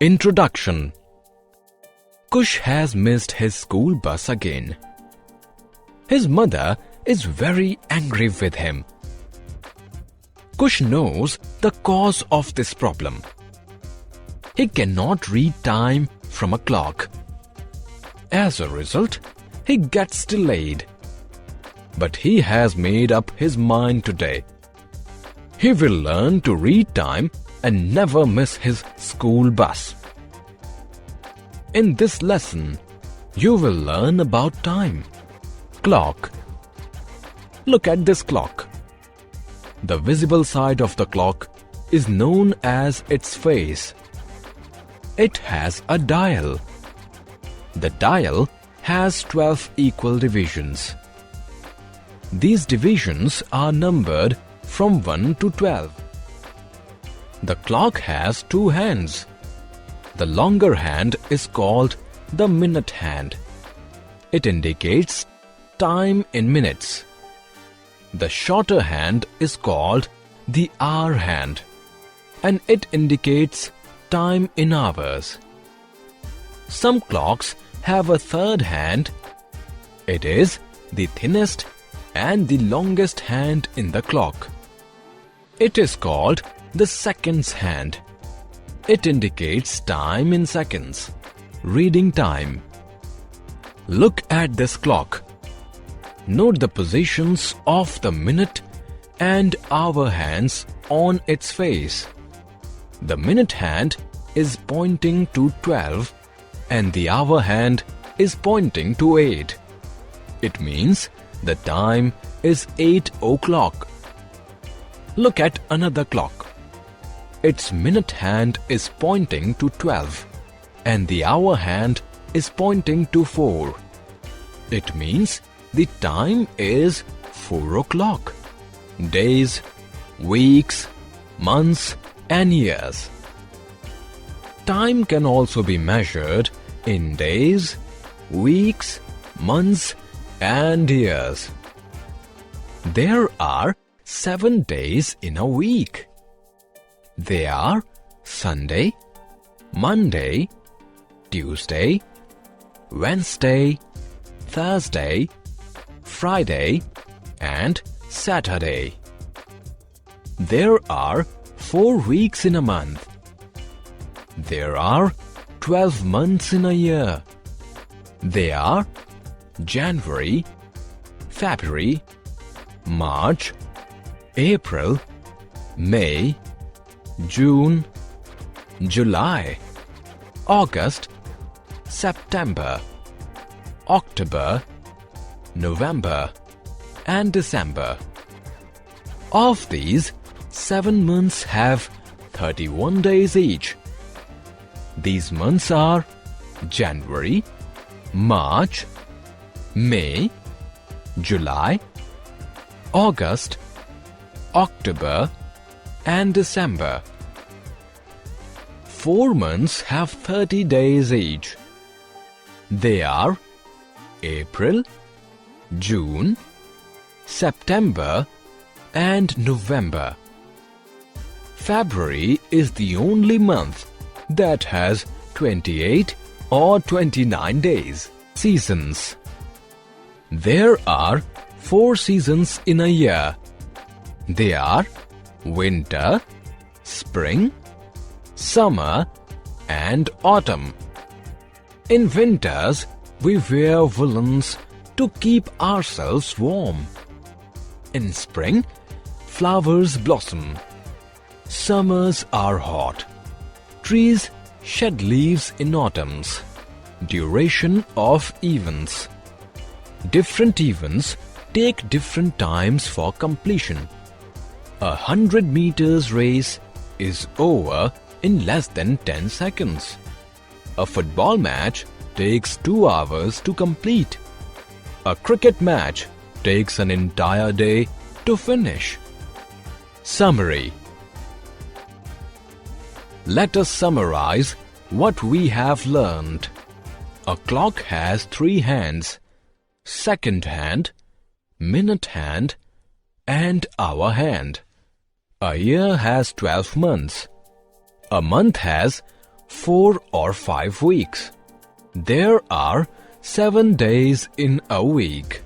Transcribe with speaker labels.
Speaker 1: Introduction. Kush has missed his school bus again. His mother is very angry with him. Kush knows the cause of this problem. He cannot read time from a clock. As a result, he gets delayed. But he has made up his mind today. He will learn to read time and never miss his school bus. In this lesson, you will learn about time. Clock. Look at this clock. The visible side of the clock is known as its face. It has a dial. The dial has 12 equal divisions. These divisions are numbered from 1 to 12. The clock has two hands. The longer hand is called the minute hand. It indicates time in minutes. The shorter hand is called the hour hand, and it indicates time in hours. Some clocks have a third hand. It is the thinnest and the longest hand in the clock. It is called the seconds hand. It indicates time in seconds, reading time. Look at this clock. Note the positions of the minute and hour hands on its face. The minute hand is pointing to 12 and the hour hand is pointing to 8. It means the time is 8 o'clock. Look at another clock. Its minute hand is pointing to 12 and the hour hand is pointing to 4. It means the time is 4 o'clock. Days, weeks, months and years. Time can also be measured in days, weeks, months and years. There are 7 days in a week. They are Sunday, Monday, Tuesday, Wednesday, Thursday, Friday and Saturday. There are 4 weeks in a month. There are 12 months in a year. They are January, February, March, April, May, June, July, August, September, October, November and December. Of these, 7 months have 31 days each. These months are January, March, May, July, August, October and December. 4 months have 30 days each. They are April, June, September and November. February is the only month that has 28 or 29 days. Seasons. There are 4 seasons in a year. They are winter, spring, summer and autumn. In winters, we wear woolens to keep ourselves warm. In spring, flowers blossom. Summers are hot. Trees shed leaves in autumns. Duration of events. Different events take different times for completion. 100 meters race is over in less than 10 seconds. A football match takes 2 hours to complete. A cricket match takes an entire day to finish. Summary. Let us summarize what we have learned. A clock has 3 hands: second hand, minute hand, and hour hand. A year has 12 months. A month has 4 or 5 weeks. There are 7 days in a week.